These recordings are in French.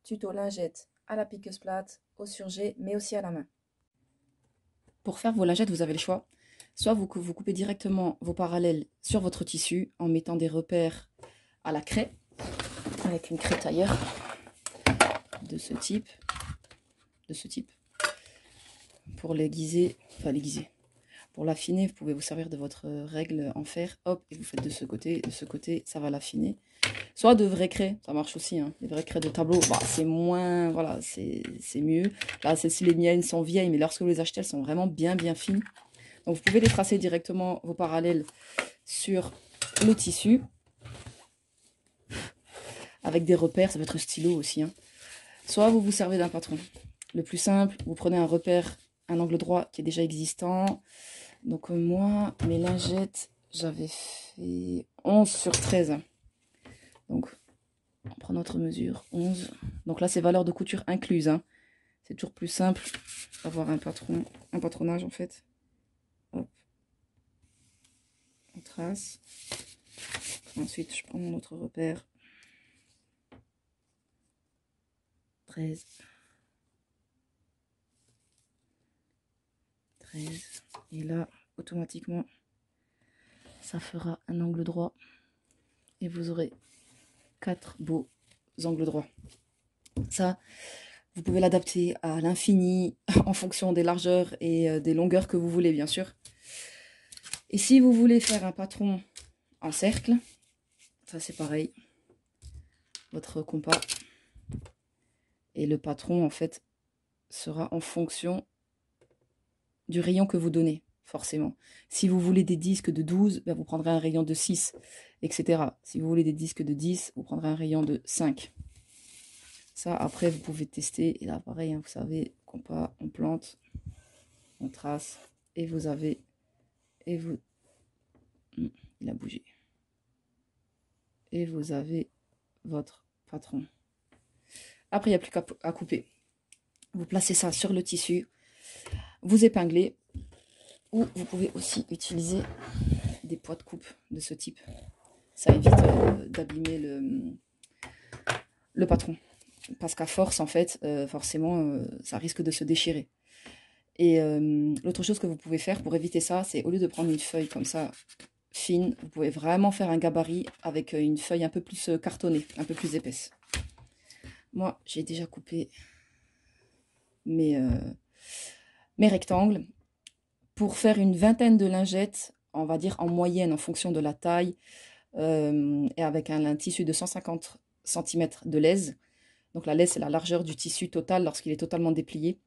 tuto lingette à la piqueuse plate, au surjet, mais aussi à la main. Pour faire vos lingettes, vous avez le choix. Soit vous coupez directement vos parallèles sur votre tissu en mettant des repères à la craie, avec une craie tailleur de ce type, pour l'aiguiser, pour l'affiner, vous pouvez vous servir de votre règle en fer, hop, et vous faites de ce côté, ça va l'affiner. Soit de vraies craies, ça marche aussi, hein. Les vraies craies de tableau, bah, c'est moins, voilà, c'est mieux. Là, celles-ci, les miennes sont vieilles, mais lorsque vous les achetez, elles sont vraiment bien fines. Donc, vous pouvez les tracer directement, vos parallèles, sur le tissu, avec des repères, ça peut être stylo aussi, hein. Soit vous vous servez d'un patron. Le plus simple, vous prenez un repère, un angle droit qui est déjà existant. Donc moi, mes lingettes, j'avais fait 11 sur 13. Donc, on prend notre mesure, 11. Donc là, c'est valeur de couture incluse, hein. C'est toujours plus simple d'avoir un patronage en fait. Hop. On trace. Ensuite, je prends mon autre repère. 13. 13. Et là, automatiquement, ça fera un angle droit. Et vous aurez 4 beaux angles droits. Ça, vous pouvez l'adapter à l'infini en fonction des largeurs et des longueurs que vous voulez, bien sûr. Et si vous voulez faire un patron en cercle, ça c'est pareil. Votre compas. Et le patron, en fait, sera en fonction du rayon que vous donnez, forcément. Si vous voulez des disques de 12, ben vous prendrez un rayon de 6, etc. Si vous voulez des disques de 10, vous prendrez un rayon de 5. Ça, après, vous pouvez tester. Et là, pareil, hein, vous savez, compas, on plante, on trace, et vous avez... Et vous... Il a bougé. Et vous avez votre patron. Après, il n'y a plus qu'à couper. Vous placez ça sur le tissu, vous épinglez, ou vous pouvez aussi utiliser des poids de coupe de ce type. Ça évite d'abîmer le patron. Parce qu'à force, en fait, forcément, ça risque de se déchirer. Et l'autre chose que vous pouvez faire pour éviter ça, c'est au lieu de prendre une feuille comme ça, fine, vous pouvez vraiment faire un gabarit avec une feuille un peu plus cartonnée, un peu plus épaisse. Moi, j'ai déjà coupé mes rectangles. Pour faire une vingtaine de lingettes, on va dire en moyenne, en fonction de la taille, et avec un tissu de 150 cm de laise. Donc la laise, c'est la largeur du tissu total lorsqu'il est totalement déplié.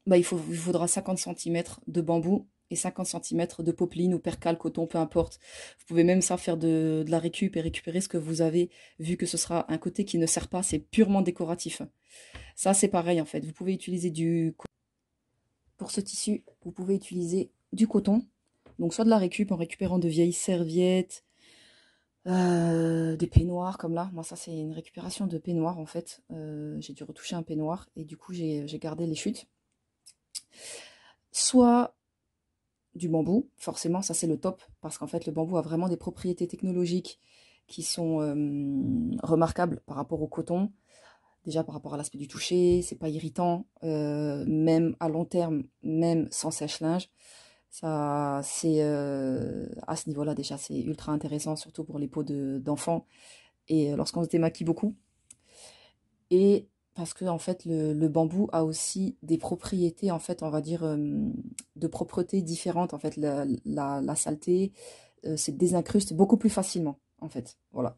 Bah, il faudra 50 cm de bambou et 50 cm de popeline ou percale, coton, peu importe. Vous pouvez même ça faire de la récup et récupérer ce que vous avez, vu que ce sera un côté qui ne sert pas, c'est purement décoratif. Ça, c'est pareil en fait. Vous pouvez utiliser pour ce tissu, vous pouvez utiliser du coton. Donc soit de la récup en récupérant de vieilles serviettes, des peignoirs comme là. Moi ça c'est une récupération de peignoir en fait. J'ai dû retoucher un peignoir et du coup j'ai gardé les chutes. Soit du bambou, forcément ça c'est le top parce qu'en fait le bambou a vraiment des propriétés technologiques qui sont remarquables par rapport au coton. Déjà par rapport à l'aspect du toucher, c'est pas irritant, même à long terme, même sans sèche-linge. Ça, c'est à ce niveau-là déjà, c'est ultra intéressant, surtout pour les peaux d'enfants et lorsqu'on se démaquille beaucoup. Et parce que en fait, le bambou a aussi des propriétés, en fait, on va dire, de propreté différentes. En fait, la saleté se désincruste beaucoup plus facilement, en fait. Voilà.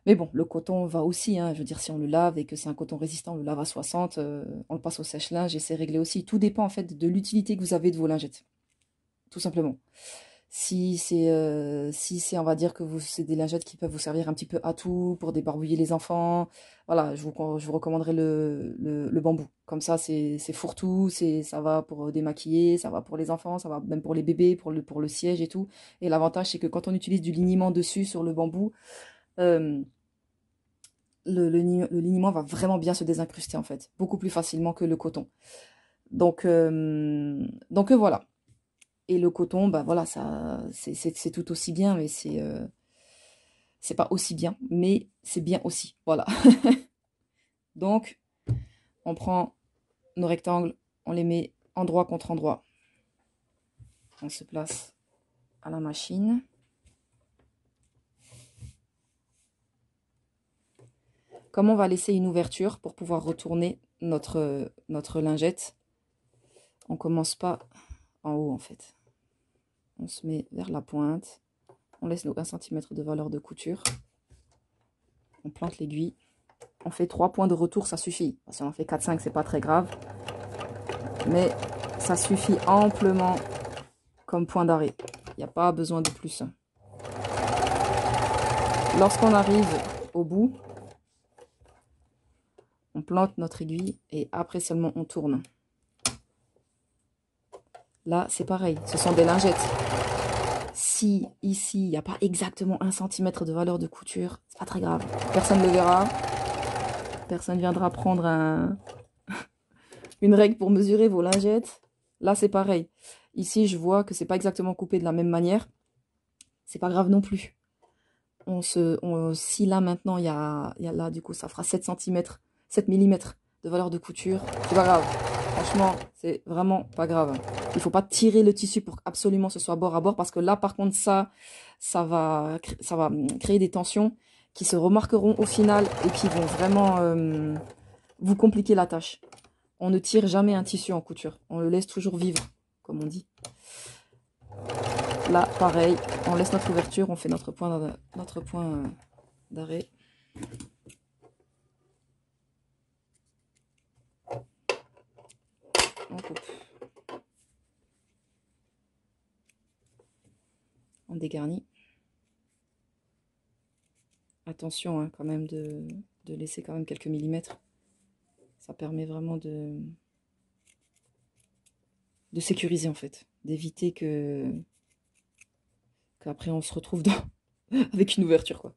Mais bon, le coton va aussi, hein, je veux dire, si on le lave et que c'est un coton résistant, on le lave à 60, on le passe au sèche-linge et c'est réglé aussi. Tout dépend en fait de l'utilité que vous avez de vos lingettes, tout simplement. Si c'est, on va dire que c'est des lingettes qui peuvent vous servir un petit peu à tout, pour débarbouiller les enfants, voilà, je vous recommanderais le bambou. Comme ça, c'est fourre-tout, ça va pour démaquiller, ça va pour les enfants, ça va même pour les bébés, pour le siège et tout. Et l'avantage, c'est que quand on utilise du liniment dessus sur le bambou, euh, le liniment va vraiment bien se désincruster en fait, beaucoup plus facilement que le coton. Donc voilà. Et le coton, bah voilà, ça, c'est tout aussi bien, mais c'est pas aussi bien, mais c'est bien aussi. Voilà. Donc, on prend nos rectangles, on les met endroit contre endroit. On se place à la machine. Comme on va laisser une ouverture pour pouvoir retourner notre lingette, on commence pas en haut en fait. On se met vers la pointe. On laisse nos 1 cm de valeur de couture. On plante l'aiguille. On fait 3 points de retour, ça suffit. Si on en fait 4-5, c'est pas très grave. Mais ça suffit amplement comme point d'arrêt. Il n'y a pas besoin de plus. Lorsqu'on arrive au bout, on plante notre aiguille et après seulement on tourne. Là, c'est pareil. Ce sont des lingettes. Si ici, il n'y a pas exactement 1 cm de valeur de couture, c'est pas très grave. Personne ne le verra. Personne viendra prendre une règle pour mesurer vos lingettes. Là, c'est pareil. Ici, je vois que c'est pas exactement coupé de la même manière. C'est pas grave non plus. Si là, maintenant, il y a là, du coup, ça fera 7 cm, 7 mm de valeur de couture. C'est pas grave. Franchement, c'est vraiment pas grave. Il faut pas tirer le tissu pour absolument ce soit bord à bord. Parce que là, par contre, ça va créer des tensions qui se remarqueront au final et qui vont vraiment vous compliquer la tâche. On ne tire jamais un tissu en couture. On le laisse toujours vivre, comme on dit. Là, pareil, on laisse notre ouverture, on fait notre point d'arrêt. On coupe. On dégarnit. Attention hein, quand même de laisser quand même quelques millimètres. Ça permet vraiment de sécuriser en fait. D'éviter qu'après on se retrouve avec une ouverture quoi.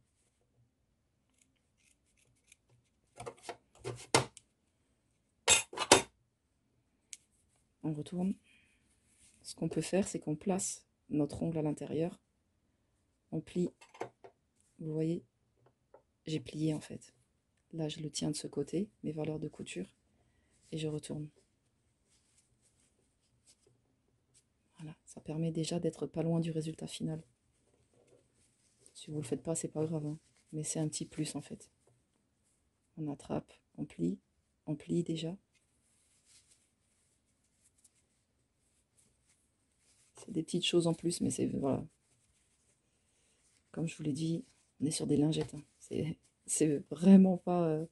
On retourne. Ce qu'on peut faire, c'est qu'on place notre ongle à l'intérieur. On plie. Vous voyez, j'ai plié en fait. Là, je le tiens de ce côté, mes valeurs de couture, et je retourne. Voilà, ça permet déjà d'être pas loin du résultat final. Si vous le faites pas, c'est pas grave, hein. Mais c'est un petit plus en fait. On attrape, on plie déjà. C'est des petites choses en plus, mais c'est voilà. Comme je vous l'ai dit, on est sur des lingettes. Hein. C'est vraiment pas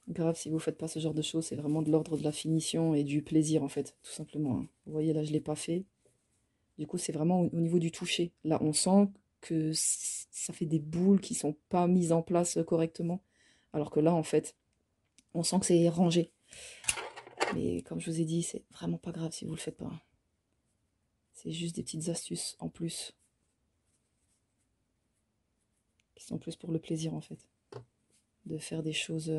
grave si vous faites pas ce genre de choses. C'est vraiment de l'ordre de la finition et du plaisir en fait, tout simplement. Hein. Vous voyez là, je l'ai pas fait. Du coup, c'est vraiment au niveau du toucher. Là, on sent que ça fait des boules qui sont pas mises en place correctement. Alors que là, en fait, on sent que c'est rangé. Mais comme je vous ai dit, c'est vraiment pas grave si vous le faites pas. C'est juste des petites astuces en plus. Qui sont plus pour le plaisir en fait. De faire des choses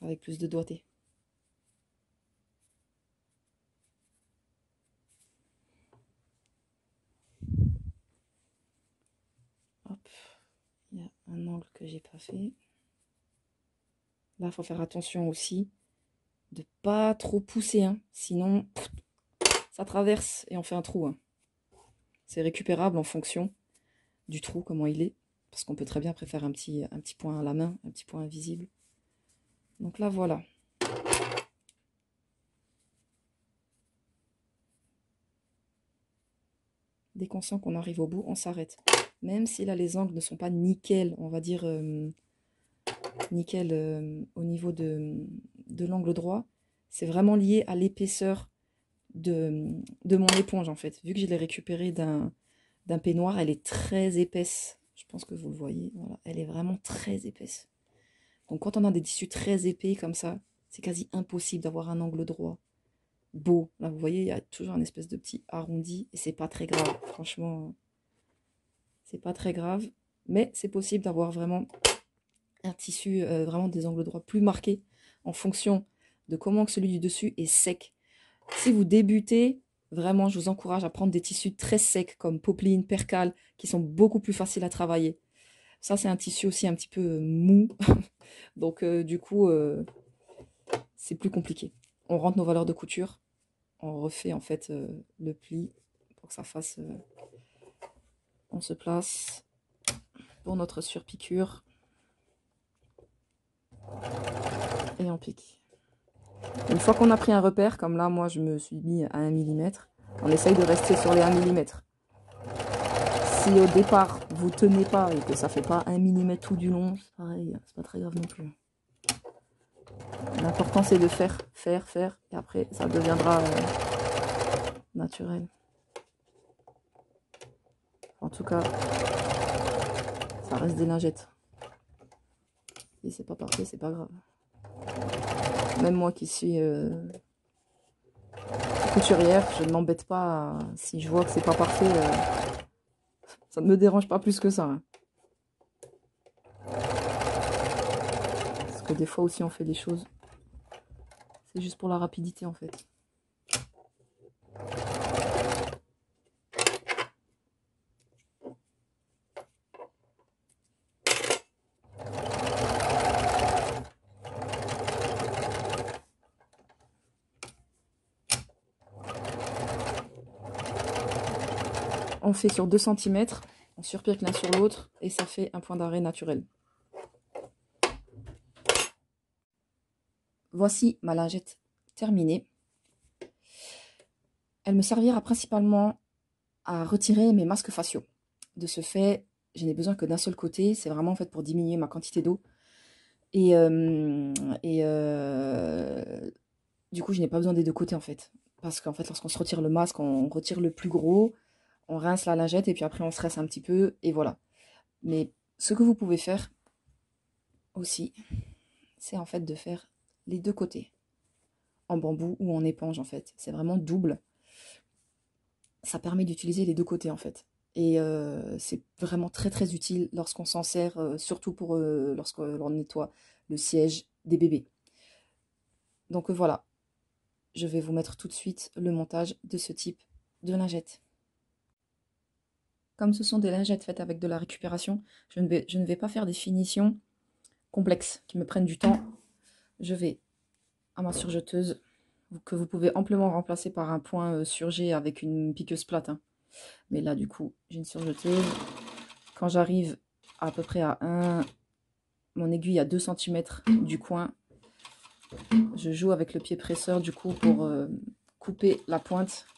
avec plus de doigté. Hop, il y a un angle que j'ai pas fait. Là, il faut faire attention aussi de pas trop pousser, hein. Sinon ça traverse et on fait un trou. Hein. C'est récupérable en fonction du trou, comment il est. Parce qu'on peut très bien préférer un petit point à la main, un petit point invisible. Donc là, voilà. Dès qu'on sent qu'on arrive au bout, on s'arrête. Même si là, les angles ne sont pas nickel, on va dire nickel au niveau de l'angle droit, c'est vraiment lié à l'épaisseur de mon éponge, en fait. Vu que je l'ai récupérée d'un peignoir, elle est très épaisse. Je pense que vous le voyez. Voilà, elle est vraiment très épaisse. Donc quand on a des tissus très épais comme ça, c'est quasi impossible d'avoir un angle droit beau. Là, vous voyez, il y a toujours un espèce de petit arrondi et c'est pas très grave. Franchement, c'est pas très grave. Mais c'est possible d'avoir vraiment un tissu, vraiment des angles droits plus marqués en fonction de comment celui du dessus est sec. Si vous débutez, vraiment, je vous encourage à prendre des tissus très secs comme popeline, percale, qui sont beaucoup plus faciles à travailler. Ça, c'est un tissu aussi un petit peu mou. Donc, du coup, c'est plus compliqué. On rentre nos valeurs de couture. On refait, en fait, le pli pour que ça fasse... on se place pour notre surpiqûre. Et on pique. Une fois qu'on a pris un repère, comme là, moi, je me suis mis à 1 mm, on essaye de rester sur les 1 mm. Si au départ, vous tenez pas et que ça fait pas 1 mm tout du long, c'est pareil, c'est pas très grave non plus. L'important, c'est de faire, et après, ça deviendra naturel. En tout cas, ça reste des lingettes. Et c'est pas parfait, c'est pas grave. Même moi qui suis couturière, je ne m'embête pas si je vois que c'est pas parfait. Ça ne me dérange pas plus que ça. Hein. Parce que des fois aussi on fait des choses. C'est juste pour la rapidité en fait. On fait sur 2 cm, on surpique l'un sur l'autre et ça fait un point d'arrêt naturel. Voici ma lingette terminée. Elle me servira principalement à retirer mes masques faciaux. De ce fait, je n'ai besoin que d'un seul côté. C'est vraiment en fait pour diminuer ma quantité d'eau. Et du coup, je n'ai pas besoin des deux côtés en fait. Parce qu'en fait, lorsqu'on se retire le masque, on retire le plus gros, on rince la lingette et puis après on se rince un petit peu et voilà. Mais ce que vous pouvez faire aussi, c'est en fait de faire les deux côtés. En bambou ou en éponge en fait. C'est vraiment double. Ça permet d'utiliser les deux côtés en fait. Et c'est vraiment très très utile lorsqu'on s'en sert, surtout pour lorsqu'on nettoie le siège des bébés. Donc voilà, je vais vous mettre tout de suite le montage de ce type de lingette. Comme ce sont des lingettes faites avec de la récupération, je ne vais pas faire des finitions complexes qui me prennent du temps. Je vais à ma surjeteuse, que vous pouvez amplement remplacer par un point surgé avec une piqueuse plate. Hein. Mais là, du coup, j'ai une surjeteuse. Quand j'arrive à peu près à mon aiguille à 2 cm du coin, je joue avec le pied presseur du coup pour couper la pointe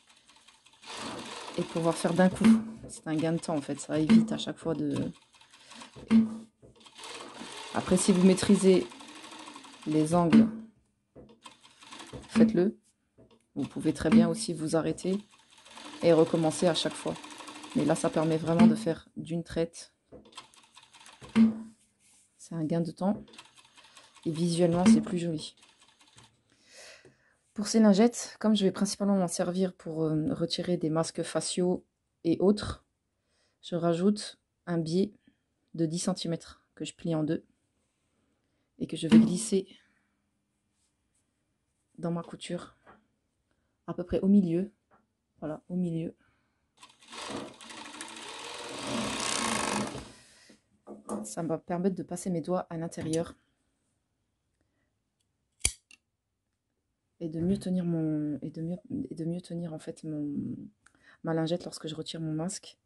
et pouvoir faire d'un coup. C'est un gain de temps en fait, ça évite à chaque fois de... Après, si vous maîtrisez les angles, faites-le. Vous pouvez très bien aussi vous arrêter et recommencer à chaque fois. Mais là, ça permet vraiment de faire d'une traite. C'est un gain de temps. Et visuellement, c'est plus joli. Pour ces lingettes, comme je vais principalement m'en servir pour retirer des masques faciaux et autres, je rajoute un biais de 10 cm que je plie en deux et que je vais glisser dans ma couture à peu près au milieu. Voilà, au milieu. Ça va permettre de passer mes doigts à l'intérieur et de mieux tenir en fait ma lingette lorsque je retire mon masque.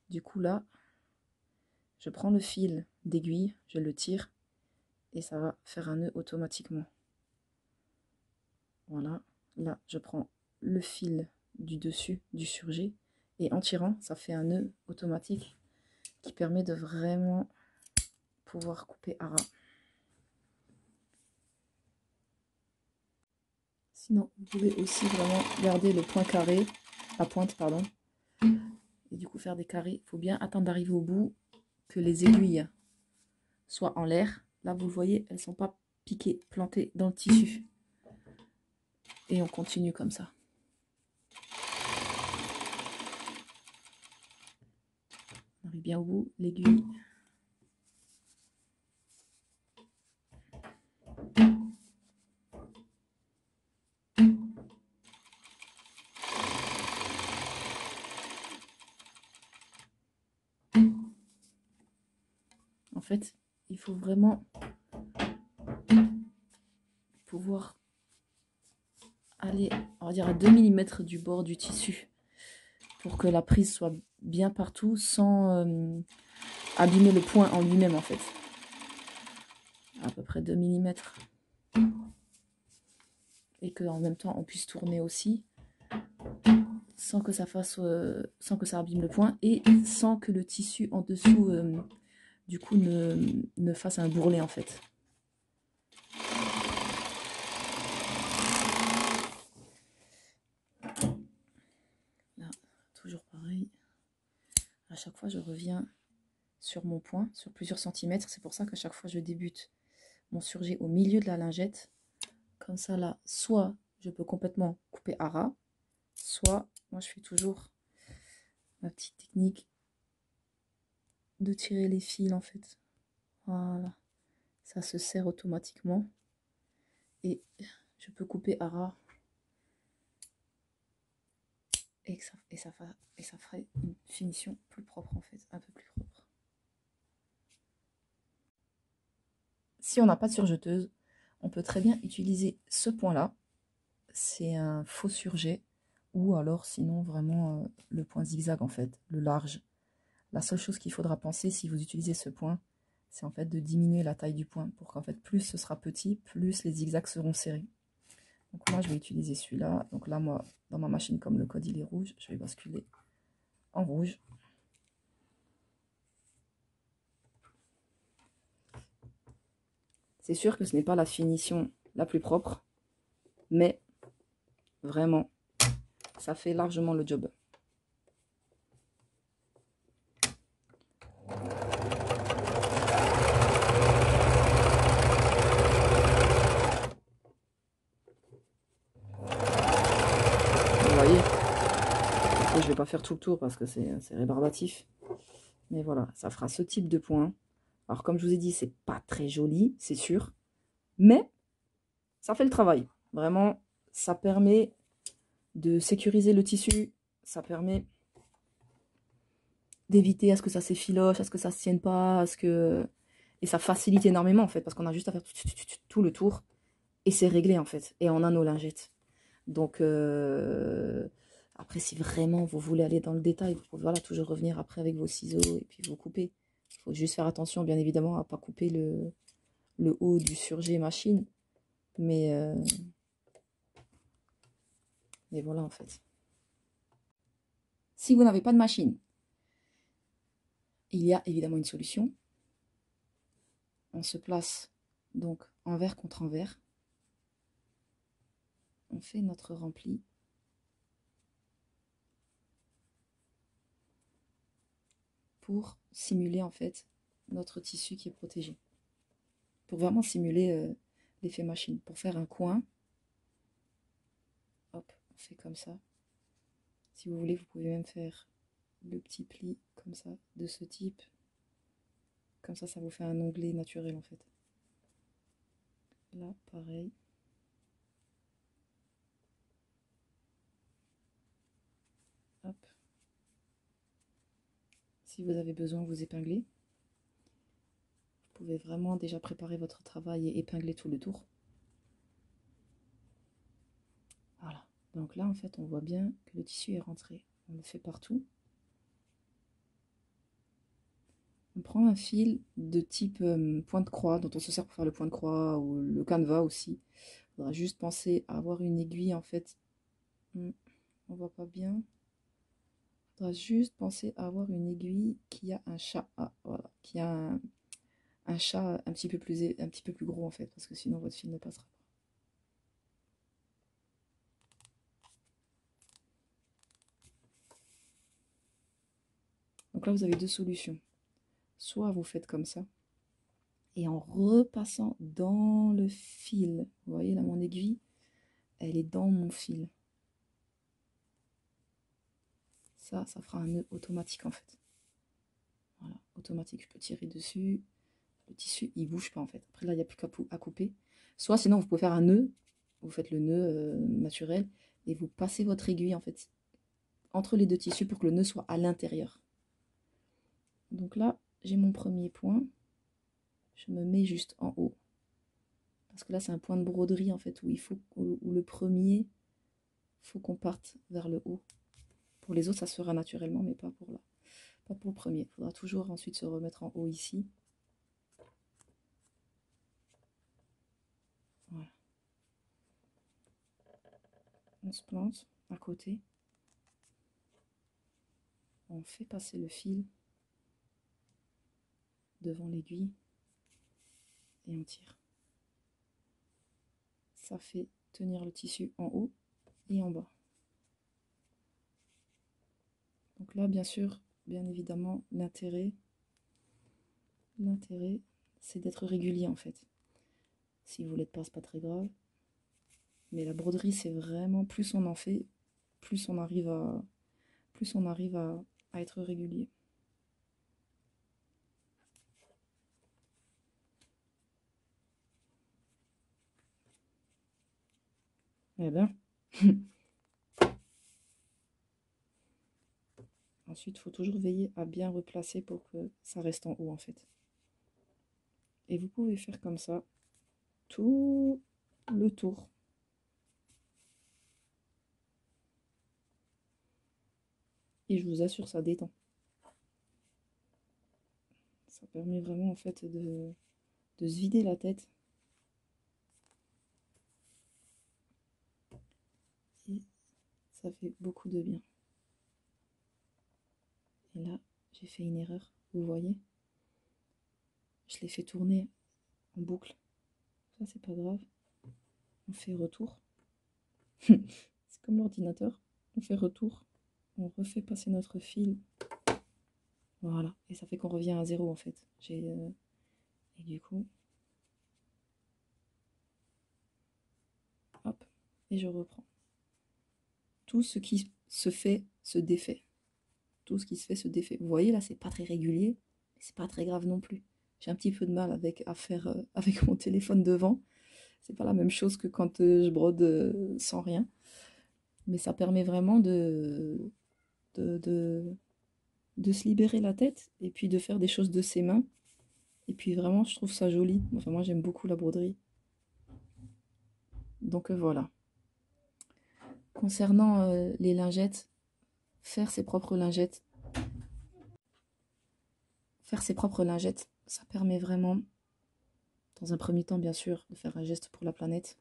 Du coup là, je prends le fil d'aiguille, je le tire et ça va faire un nœud automatiquement. Voilà, là je prends le fil du dessus du surjet et en tirant, ça fait un nœud automatique qui permet de vraiment pouvoir couper à ras. Sinon, vous pouvez aussi vraiment garder le point carré, la pointe, pardon, et du coup faire des carrés. Il faut bien attendre d'arriver au bout, que les aiguilles soient en l'air. Là, vous le voyez, elles ne sont pas piquées, plantées dans le tissu. Et on continue comme ça. On arrive bien au bout, l'aiguille. En fait, il faut vraiment pouvoir aller, on va dire, à 2 mm du bord du tissu pour que la prise soit bien partout sans abîmer le point en lui-même, en fait. À peu près 2 mm. Et qu'en même temps, on puisse tourner aussi sans que ça fasse, sans que ça abîme le point et sans que le tissu en dessous, du coup, ne fasse un bourrelet, en fait. Là, toujours pareil. À chaque fois, je reviens sur mon point, sur plusieurs centimètres. C'est pour ça qu'à chaque fois, je débute mon surjet au milieu de la lingette. Comme ça, là, soit je peux complètement couper à ras, soit, moi, je fais toujours ma petite technique de tirer les fils, en fait. Voilà. Ça se serre automatiquement. Et je peux couper à ras. Et ça ferait une finition plus propre, en fait. Un peu plus propre. Si on n'a pas de surjeteuse, on peut très bien utiliser ce point-là. C'est un faux surjet. Ou alors, sinon, vraiment, le point zigzag, en fait. Le large. La seule chose qu'il faudra penser si vous utilisez ce point, c'est en fait de diminuer la taille du point. Pour qu'en fait, plus ce sera petit, plus les zigzags seront serrés. Donc moi, je vais utiliser celui-là. Donc là, moi, dans ma machine, comme le code il est rouge, je vais basculer en rouge. C'est sûr que ce n'est pas la finition la plus propre, mais vraiment, ça fait largement le job. Vous voyez, après, je vais pas faire tout le tour parce que c'est rébarbatif. Mais voilà, ça fera ce type de point. Alors comme je vous ai dit, c'est pas très joli, c'est sûr. Mais ça fait le travail. Vraiment, ça permet de sécuriser le tissu. Ça permet d'éviter à ce que ça s'effiloche, à ce que ça se tienne pas, à ce que... Et ça facilite énormément en fait, parce qu'on a juste à faire tout le tour. Et c'est réglé en fait. Et on a nos lingettes. Donc, après, si vraiment vous voulez aller dans le détail, vous pouvez voilà, toujours revenir après avec vos ciseaux et puis vous couper. Il faut juste faire attention, bien évidemment, à ne pas couper le haut du surjet machine. Mais voilà, en fait. Si vous n'avez pas de machine, il y a évidemment une solution. On se place donc envers contre envers. On fait notre rempli. Pour simuler en fait notre tissu qui est protégé. Pour vraiment simuler l'effet machine. Pour faire un coin, hop, on fait comme ça. Si vous voulez, vous pouvez même faire le petit pli comme ça, de ce type. Comme ça, ça vous fait un onglet naturel en fait. Là, pareil. Hop. Si vous avez besoin, vous épinglez. Vous pouvez vraiment déjà préparer votre travail et épingler tout le tour. Voilà. Donc là, en fait, on voit bien que le tissu est rentré. On le fait partout. On prend un fil de type point de croix, dont on se sert pour faire le point de croix, ou le canevas aussi. Il faudra juste penser à avoir une aiguille, en fait. On voit pas bien. Il faudra juste penser à avoir une aiguille qui a un chat. Ah, voilà. Qui a un chat un petit peu plus gros, en fait, parce que sinon votre fil ne passera pas. Donc là, vous avez deux solutions. Soit vous faites comme ça, et en repassant dans le fil, vous voyez là, mon aiguille, elle est dans mon fil. Ça fera un nœud automatique en fait. Voilà, automatique, je peux tirer dessus. Le tissu, il bouge pas en fait. Après là, il n'y a plus qu'à couper. Soit sinon, vous pouvez faire un nœud. Vous faites le nœud naturel et vous passez votre aiguille en fait entre les deux tissus pour que le nœud soit à l'intérieur. Donc là, j'ai mon premier point. je me mets juste en haut. Parce que là, c'est un point de broderie, en fait, où le premier, faut qu'on parte vers le haut. Pour les autres, ça se fera naturellement, mais pas pour là. Pas pour le premier. Il faudra toujours ensuite se remettre en haut ici. Voilà. On se plante à côté. On fait passer le fil devant l'aiguille et on tire. Ça fait tenir le tissu en haut et en bas. Donc là, bien sûr, bien évidemment, l'intérêt, c'est d'être régulier en fait. Si vous l'êtes pas, c'est pas très grave. Mais la broderie, c'est vraiment, plus on en fait, plus on arrive à être régulier. Eh bien. Ensuite, il faut toujours veiller à bien replacer pour que ça reste en haut en fait. Et vous pouvez faire comme ça tout le tour. Et je vous assure, ça détend. Ça permet vraiment en fait de se vider la tête. Et ça fait beaucoup de bien. Et là, j'ai fait une erreur, vous voyez. Je l'ai fait tourner en boucle. Ça, c'est pas grave. On fait retour. C'est comme l'ordinateur. On fait retour. On refait passer notre fil. Voilà. Et ça fait qu'on revient à zéro en fait. Et du coup, hop, et je reprends. Tout ce qui se fait se défait. Tout ce qui se fait se défait. Vous voyez là, c'est pas très régulier, mais c'est pas très grave non plus. J'ai un petit peu de mal à faire avec mon téléphone devant. C'est pas la même chose que quand je brode sans rien. Mais ça permet vraiment de se libérer la tête et puis de faire des choses de ses mains. Et puis vraiment, je trouve ça joli. Enfin, moi, j'aime beaucoup la broderie. Donc voilà. Concernant les lingettes, faire ses propres lingettes, ça permet vraiment, dans un premier temps bien sûr, de faire un geste pour la planète,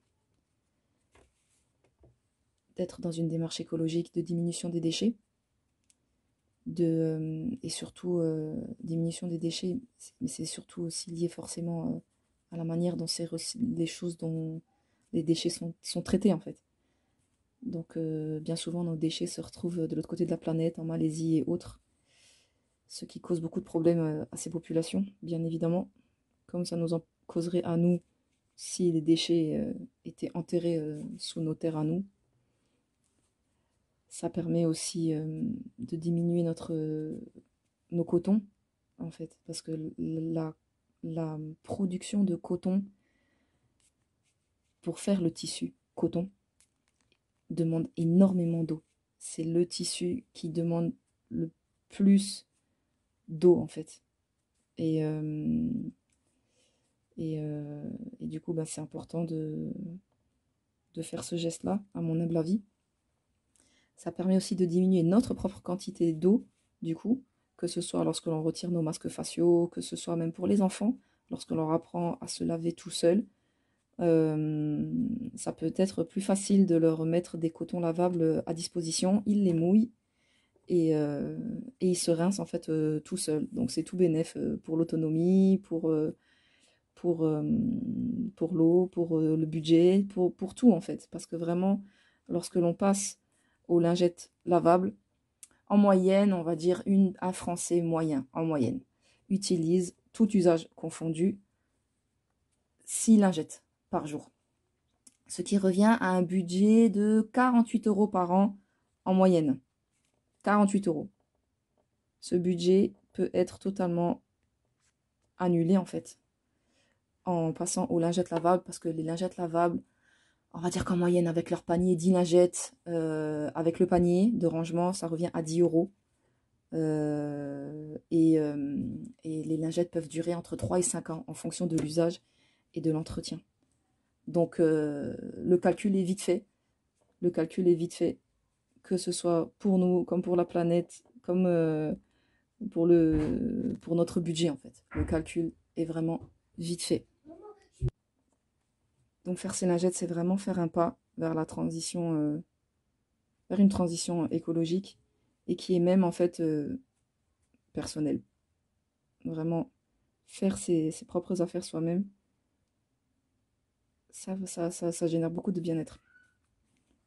d'être dans une démarche écologique de diminution des déchets, et surtout diminution des déchets, mais c'est surtout aussi lié forcément à la manière dont les déchets sont traités en fait. Donc bien souvent nos déchets se retrouvent de l'autre côté de la planète, en Malaisie et autres, ce qui cause beaucoup de problèmes à ces populations, bien évidemment, comme ça nous en causerait à nous si les déchets étaient enterrés sous nos terres à nous. Ça permet aussi de diminuer nos cotons, en fait, parce que la production de coton, pour faire le tissu coton, demande énormément d'eau. C'est le tissu qui demande le plus d'eau, en fait. Et du coup, bah, c'est important de faire ce geste-là, à mon humble avis. Ça permet aussi de diminuer notre propre quantité d'eau, du coup, que ce soit lorsque l'on retire nos masques faciaux, que ce soit même pour les enfants, lorsque l'on apprend à se laver tout seul. Ça peut être plus facile de leur mettre des cotons lavables à disposition. Ils les mouillent et ils se rincent en fait tout seuls. Donc c'est tout bénef pour l'autonomie, pour l'eau, pour le budget, pour tout en fait. Parce que vraiment, lorsque l'on passe aux lingettes lavables, en moyenne, on va dire un Français moyen, en moyenne, utilise, tout usage confondu, 6 lingettes par jour. Ce qui revient à un budget de 48 € par an en moyenne. 48 €. Ce budget peut être totalement annulé en fait en passant aux lingettes lavables, parce que les lingettes lavables, on va dire qu'en moyenne, avec leur panier 10 lingettes, avec le panier de rangement, ça revient à 10 €. Et les lingettes peuvent durer entre 3 et 5 ans en fonction de l'usage et de l'entretien. Donc le calcul est vite fait. Le calcul est vite fait, que ce soit pour nous, comme pour la planète, comme pour notre budget en fait. Le calcul est vraiment vite fait. Donc faire ces lingettes, c'est vraiment faire un pas vers la transition, vers une transition écologique et qui est même en fait personnelle. Vraiment faire ses propres affaires soi-même, ça génère beaucoup de bien-être.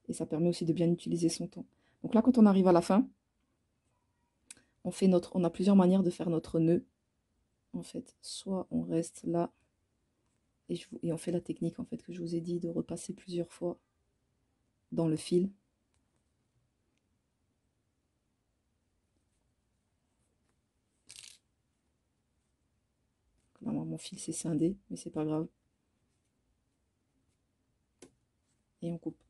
Et ça permet aussi de bien utiliser son temps. Donc là, quand on arrive à la fin, on a plusieurs manières de faire notre nœud. En fait, soit on reste là et on fait la technique en fait que je vous ai dit de repasser plusieurs fois dans le fil. Là, mon fil s'est scindé, mais c'est pas grave. Et on coupe.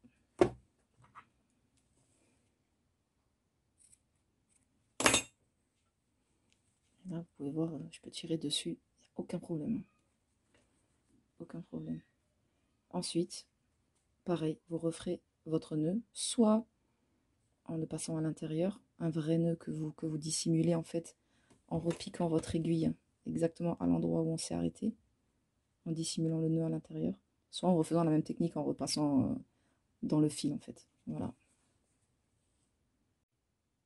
Et là, vous pouvez voir, je peux tirer dessus, aucun problème. Aucun problème. Ensuite, pareil, vous referez votre nœud, soit en le passant à l'intérieur, un vrai nœud que vous dissimulez en fait en repiquant votre aiguille exactement à l'endroit où on s'est arrêté, en dissimulant le nœud à l'intérieur, soit en refaisant la même technique en repassant dans le fil en fait. Voilà.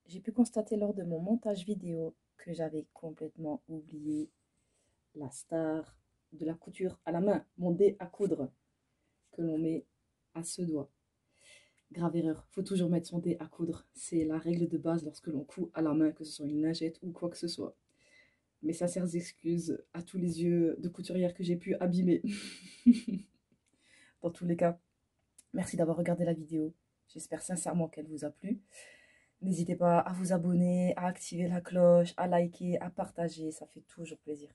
J'ai pu constater lors de mon montage vidéo que j'avais complètement oublié la star de la couture à la main, mon dé à coudre que l'on met à ce doigt. Grave erreur, faut toujours mettre son dé à coudre. C'est la règle de base lorsque l'on coud à la main, que ce soit une lingette ou quoi que ce soit. Mes sincères excuses à tous les yeux de couturière que j'ai pu abîmer. Dans tous les cas, merci d'avoir regardé la vidéo. J'espère sincèrement qu'elle vous a plu. N'hésitez pas à vous abonner, à activer la cloche, à liker, à partager. Ça fait toujours plaisir.